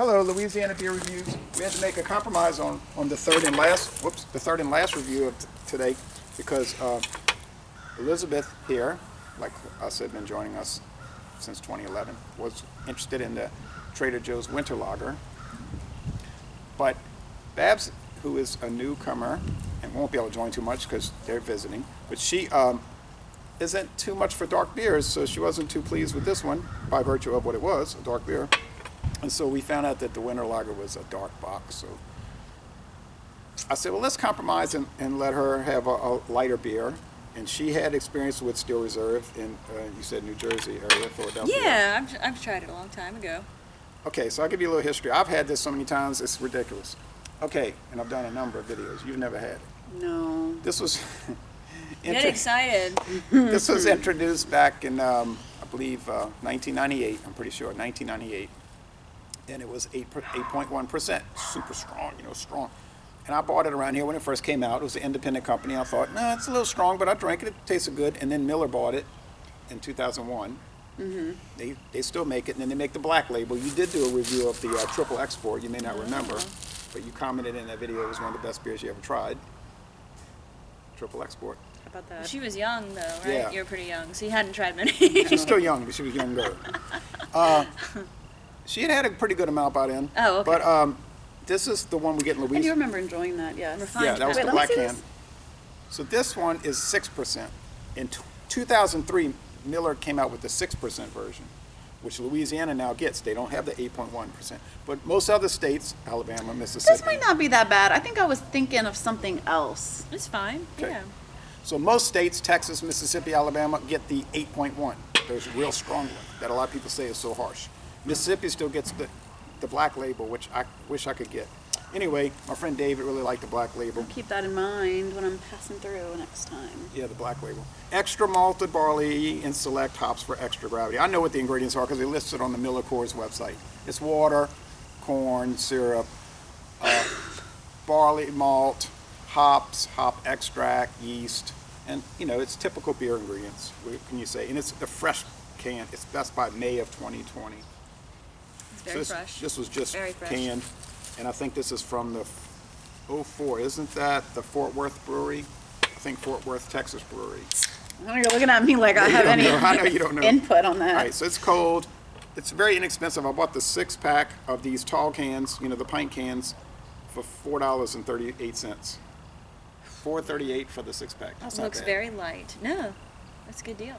Hello, Louisiana Beer Reviews. We had to make a compromise on the third and last review of today because Elizabeth here, like us, had been joining us since 2011, was interested in the Trader Joe's Winter Lager. But Babs, who is a newcomer and won't be able to join too much because they're visiting, but she isn't too much for dark beers, so she wasn't too pleased with this one by virtue of what it was, a dark beer. And so we found out that the Winter Lager was a dark box. So I said, well, let's compromise and let her have a lighter beer. And she had experience with Steel Reserve in, you said New Jersey area, Philadelphia. Yeah, I've tried it a long time ago. Okay, so I'll give you a little history. I've had this so many times, it's ridiculous. Okay, and I've done a number of videos. You've never had it. No. This was... Get excited. This was introduced back in, I believe, 1998. I'm pretty sure, 1998. And it was 8.1%, super strong, strong. And I bought it around here when it first came out. It was an independent company. I thought, no, it's a little strong, but I drank it. It tasted good. And then Miller bought it in 2001. Mm-hmm. They still make it, and then they make the black label. You did do a review of the triple export. You may not remember, but you commented in that video it was one of the best beers you ever tried. Triple export. How about that? She was young, though, right? Yeah. You were pretty young, so you hadn't tried many. She's still young, but she was younger. She had a pretty good amount by then. Oh, okay. But this is the one we get in I do Louisiana. remember enjoying that, yes. Refined Yeah, that was Wait, the let me black see can. this. So this one is 6%. In 2003, Miller came out with the 6% version, which Louisiana now gets. They don't have the 8.1%. But most other states, Alabama, Mississippi. This might not be that bad. I think I was thinking of something else. It's fine, Okay. yeah. So most states, Texas, Mississippi, Alabama, get the 8.1. There's a real strong one that a lot of people say is so harsh. Mississippi still gets the black label, which I wish I could get. Anyway, my friend David really liked the black label. I'll keep that in mind when I'm passing through next time. Yeah, the black label. Extra malted barley and select hops for extra gravity. I know what the ingredients are because they list it on the MillerCoors website. It's water, corn, syrup, barley malt, hops, hop extract, yeast, and it's typical beer ingredients. What can you say? And it's a fresh can. It's best by May of 2020. It's very So fresh. This was just Very fresh. canned, and I think this is from the 04. Isn't that the Fort Worth brewery? I think Fort Worth, Texas brewery. I know you're looking at me like I You have don't any know. I know you don't know. input on that. All right, so it's cold. It's very inexpensive. I bought the 6-pack of these tall cans, the pint cans, for $4.38. $4.38 for the 6-pack. That's It not looks bad. very light. No, that's a good deal.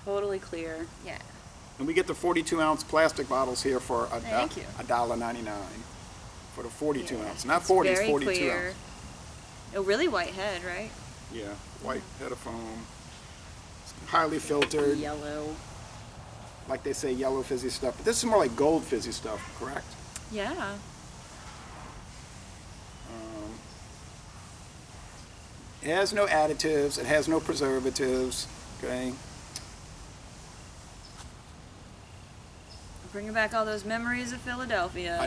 Totally clear. Yeah. And we get the 42-ounce plastic bottles here for Thank you. $1.99 for the 42 Yeah. ounce. Not It's 40, it's very 42 clear. ounce. A really white head, right? Yeah, white head of foam. Highly filtered, Yellow. like they say, yellow fizzy stuff. But this is more like gold fizzy stuff, correct? Yeah. It has no additives. It has no preservatives. Okay. Bringing back all those memories of Philadelphia. I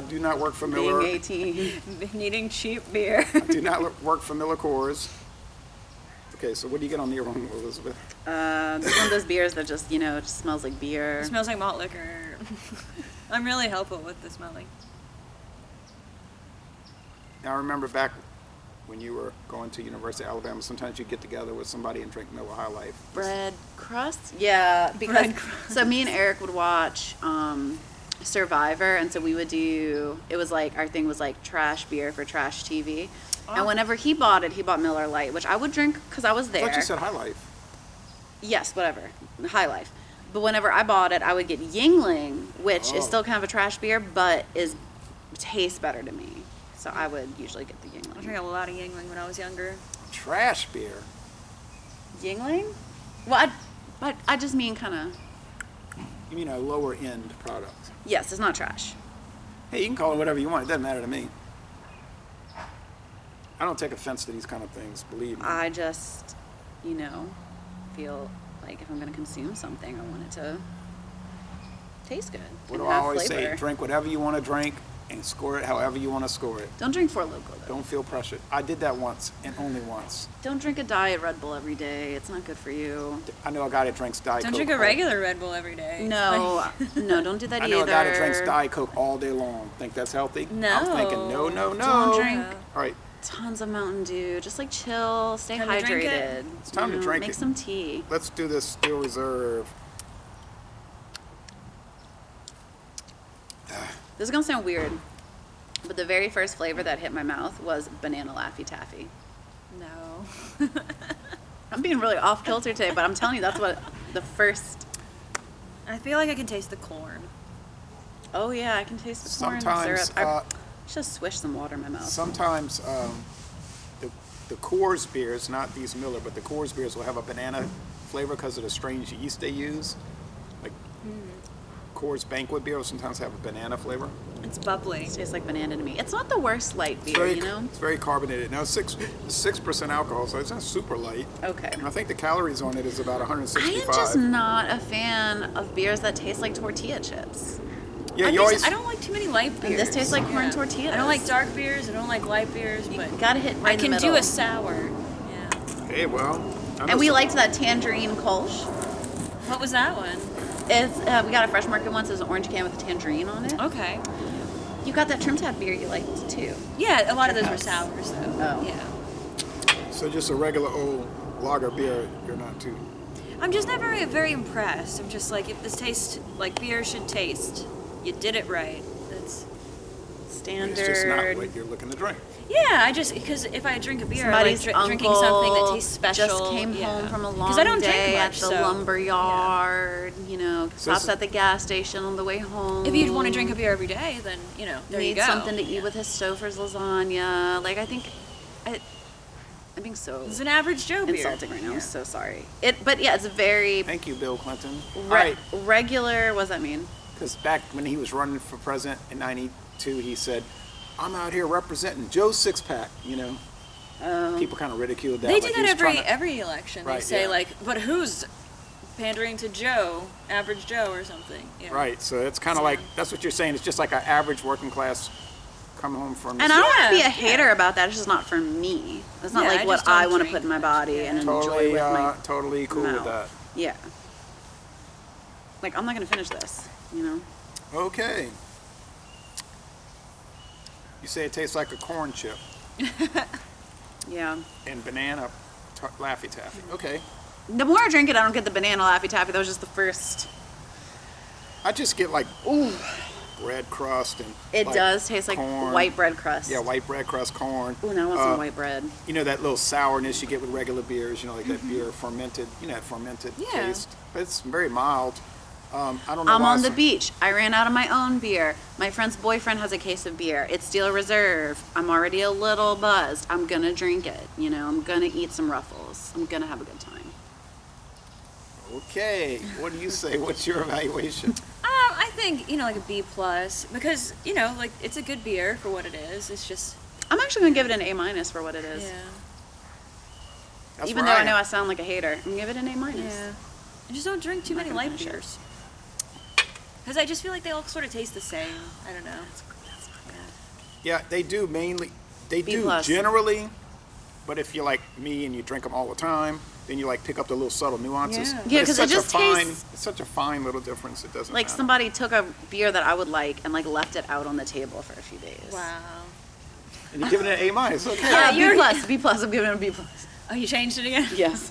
do not work for Being Miller. 18. Needing cheap beer. I do not work for MillerCoors. Okay, so what do you get on the other one, Elizabeth? This is one of those beers that just, just smells like beer. It smells like malt liquor. I'm really helpful with the smelling. Now I remember back when you were going to University of Alabama, sometimes you get together with somebody and drink Miller High Life. Bread crust? Yeah, because Bread crust. so me and Eric would watch Survivor, and so we would do. It was like our thing was like trash beer for trash TV, and whenever he bought it, he bought Miller Lite, which I would drink because I was I there. thought you said High Life. Yes, whatever, High Life. But whenever I bought it, I would get Yingling, which is still kind of a trash beer, but tastes better to me. So I would usually get the I Yingling. drank a lot of Yingling when I was younger. Trash beer. Yingling? Well, I just mean kind of. You mean a lower end product? Yes, it's not trash. Hey, you can call it whatever you want. It doesn't matter to me. I don't take offense to these kind of things, believe me. I just, feel like if I'm going to consume something, I want it to taste good. What and do I have always flavor. say? Drink whatever you want to drink and score it however you want to score it. Don't drink Four Loko though. Don't feel pressured. I did that once and only once. Don't drink a diet Red Bull every day. It's not good for you. I know a guy that drinks Diet Don't Coke. drink a regular Red Bull every day. No, no, don't do that I either. know a guy that drinks Diet Coke all day long. Think that's healthy? No. I'm thinking no. Don't drink All right, tons of Mountain Dew. Just like chill, stay Time to drink hydrated. it. It's time to drink Make it. some tea. let's do this Steel Reserve. This is gonna sound weird, but the very first flavor that hit my mouth was banana Laffy Taffy. No. I'm being really off kilter today, but I'm telling you, that's what the first. I feel like I can taste the corn. Oh yeah, I can taste the corn Sometimes, syrup. I just swish some water in my mouth. sometimes the Coors beers, not these Miller, but the Coors beers will have a banana flavor because of the strange yeast they use. Like Coors Banquet beer will sometimes have a banana flavor. It's bubbly. It tastes like banana to me. It's not the worst light It's beer, very, you know? it's very carbonated. Now, 6% alcohol, so it's not super light. Okay. And I think the calories on it is about I 165. am just not a fan of beers that taste like tortilla chips. Yeah, I'm you just- always. I don't like too many light beers. And this tastes like corn tortillas. I don't like dark beers. I don't like light beers. But You gotta hit right I in the can middle. do a sour. Yeah. Hey, well. I know And we some- liked that tangerine Kolsch. What was that one? It's we got a Fresh Market once. It was an orange can with a tangerine on it. Okay. You got that Trim Tab beer you liked too. Yeah, a lot of those were House. sours though. Oh. Yeah. So just a regular old lager beer, you're not too. I'm just never very impressed. I'm just like, if this tastes like beer should taste, you did it right. That's Standard. It's just not what you're looking to drink. yeah. because if I drink a beer, I like Somebody's drinking something that uncle tastes special. just came yeah. home from a long 'Cause I don't day drink at much, the so, lumber yard. You know, stops this- at the gas station on the way home. If you want to drink a beer every day, then there you need go. something to eat with his Stouffer's lasagna. Like I think, I'm being so It's an average Joe beer. insulting right now. Yeah. I'm so sorry. But yeah, it's very Thank you, Bill Clinton. regular. What does that mean? Because back when he was running for president in '92, he said, "I'm out here representing Joe's six pack." You know, people kind of ridiculed that. They like do he that was every trying to- every election. They Right, say yeah. like, but who's pandering to Joe, average Joe or something? Yeah. Right. So it's kind of like that's what you're saying. It's just like an average working class come home from. And I don't want to be Yeah, a hater about that. It's just not for me. It's not Yeah, I like what just don't I want to drink put in my much. body Yeah. and enjoy totally, with my totally cool with mouth. that. Yeah. Like I'm not gonna finish this. You know. Okay. You say it tastes like a corn chip Yeah. and banana Laffy Taffy. Okay. The more I drink it, I don't get the banana Laffy Taffy. That was just the first. I just get like Ooh. bread crust and. It like, does taste like corn. white bread crust. Yeah, white bread crust, corn. Ooh, now I want some white bread. You know that little sourness you get with regular beers. You know, like that beer fermented. You know, that fermented Yeah. taste. But it's very mild. I don't know I'm why on the some- beach. I ran out of my own beer. My friend's boyfriend has a case of beer. It's Steel Reserve. I'm already a little buzzed. I'm gonna drink it. You know, I'm gonna eat some Ruffles. I'm gonna have a good time. Okay, what do you say? What's your evaluation? I think like a B plus because like it's a good beer for what it is. It's just I'm actually gonna give it an A- for what it is. yeah. That's Even where though I know am. I sound like a hater, I'm gonna give it an A-. Yeah. I just don't drink too many gonna light finish it. beers. Because I just feel like they all sort of taste the same. I don't know. Yeah, they do mainly. They B do plus. generally, but if you're like me and you drink them all the time, then you like pick up the little subtle nuances. Yeah. But Yeah, it's 'cause it such a just fine, tastes- it's such a fine little difference. It doesn't Like matter. somebody took a beer that I would like and like left it out on the table for a few days. Wow. And you give it an A-. Okay. Yeah, you're- B plus. B plus. I'm giving it a B plus. Oh, you changed it again? Yes.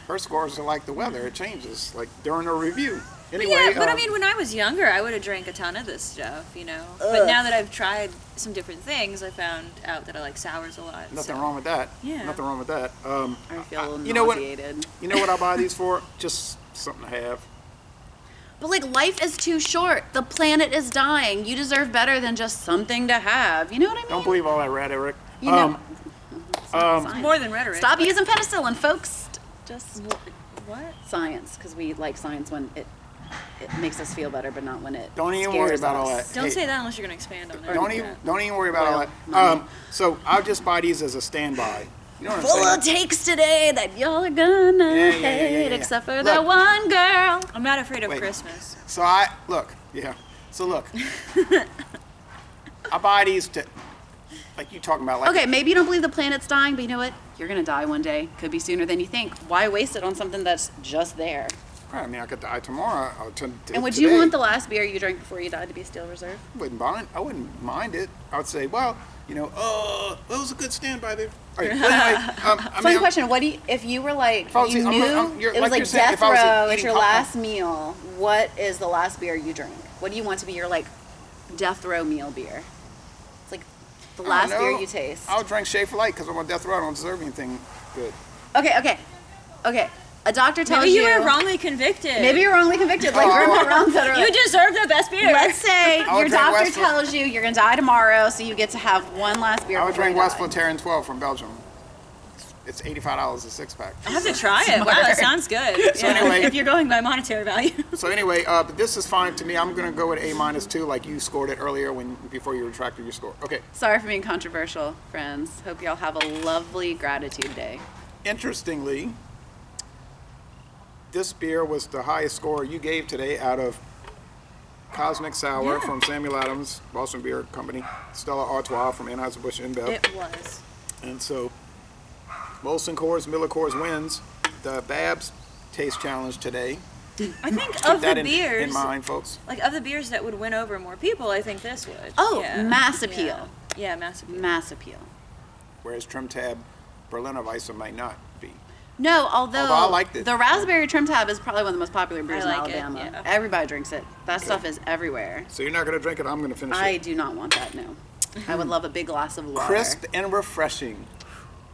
Her scores are like the weather; it changes like during a review. Anyway, Yeah, but I mean, when I was younger, I would have drank a ton of this stuff, But now that I've tried some different things, I found out that I like sours a lot. nothing so- wrong with that. Yeah. Nothing wrong with that. I feel a little you know what? nauseated. You know what I buy these for? Just something to have. But like life is too short. The planet is dying. You deserve better than just something to have. You know what I mean? Don't believe all that rhetoric. You know. Science. More than rhetoric. Stop using penicillin, folks. Just What? science, because we like science when it makes us feel better, but not when it Don't even scares worry about all us. that. Don't Hey, say that unless you're going to expand on it. Don't even worry about all Well, that. So I'll just buy these as a standby. You know what I'm Full saying? of takes today that y'all are gonna hate, yeah. except for Look. that one girl. I'm not afraid of Wait. Christmas. So I look, yeah. So look, I buy these to, like you talking about, like Okay, maybe you don't believe the planet's dying, but you know what? You're gonna die one day. Could be sooner than you think. Why waste it on something that's just there? I mean, I could die tomorrow. And would today. you want the last beer you drank before you died to be Steel Reserve? I wouldn't mind it. I would say, well, you know, that was a good standby there. All right, but anyway, Funny question. What do you, if you were like, If I was- you I'm- knew you're- it was like you're like saying, death if I was row, it's eating your popcorn- last meal, what is the last beer you drink? What do you want to be your like death row meal beer? It's like the I last don't beer know. you taste. I'll drink Schaefer Light because I'm on death row. I don't deserve anything good. Okay. A doctor tells Maybe you were wrongly convicted. Maybe you're wrongly convicted, like Grandma Ron said earlier. You deserve the best beer. Let's say I would your drink doctor Westfield. tells you you're gonna die tomorrow, so you get to have one last beer I would before drink you die. West Flatiron 12 from Belgium. It's $85 a six pack. I have to try it. Wow, that sounds good. So anyway- if you're going by monetary value. So anyway, but this is fine to me. I'm gonna go with A- too, like you scored it earlier before you retracted your score. Okay. Sorry for being controversial, friends. Hope y'all have a lovely gratitude day. Interestingly, this beer was the highest score you gave today out of Cosmic Sour Yeah. from Samuel Adams, Boston Beer Company, Stella Artois from Anheuser-Busch InBev. It was. And so, Molson Coors, MillerCoors wins the Babs Taste Challenge today. I think Keep of the that in beers, mind, folks. like of the beers that would win over more people, I think this would. Oh, Yeah. mass appeal. Yeah, mass appeal. Mass appeal. Whereas Trim Tab Berliner Weisse might not be. No, although I liked it. the raspberry trim tab is probably one of the most popular beers I in like it, Alabama. yeah. Everybody drinks it. That stuff is everywhere. So you're not going to drink it, I'm going to finish I it. do not want that. No, I would love a big glass of water. Crisp and refreshing.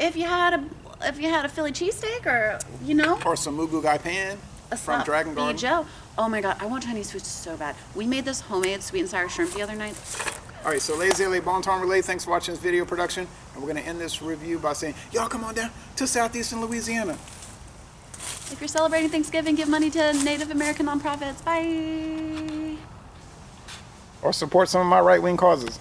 If you had a Philly cheesesteak, or Or some Mugu Gai Pan a from slap Dragon Garden. Joe. Oh my God, I want Chinese food so bad. We made this homemade sweet and sour shrimp the other night. All right, so Les Les Bon Temps Relay, thanks for watching this video production. And we're going to end this review by saying, y'all come on down to Southeastern Louisiana. If you're celebrating Thanksgiving, give money to Native American nonprofits. Bye. Or support some of my right-wing causes.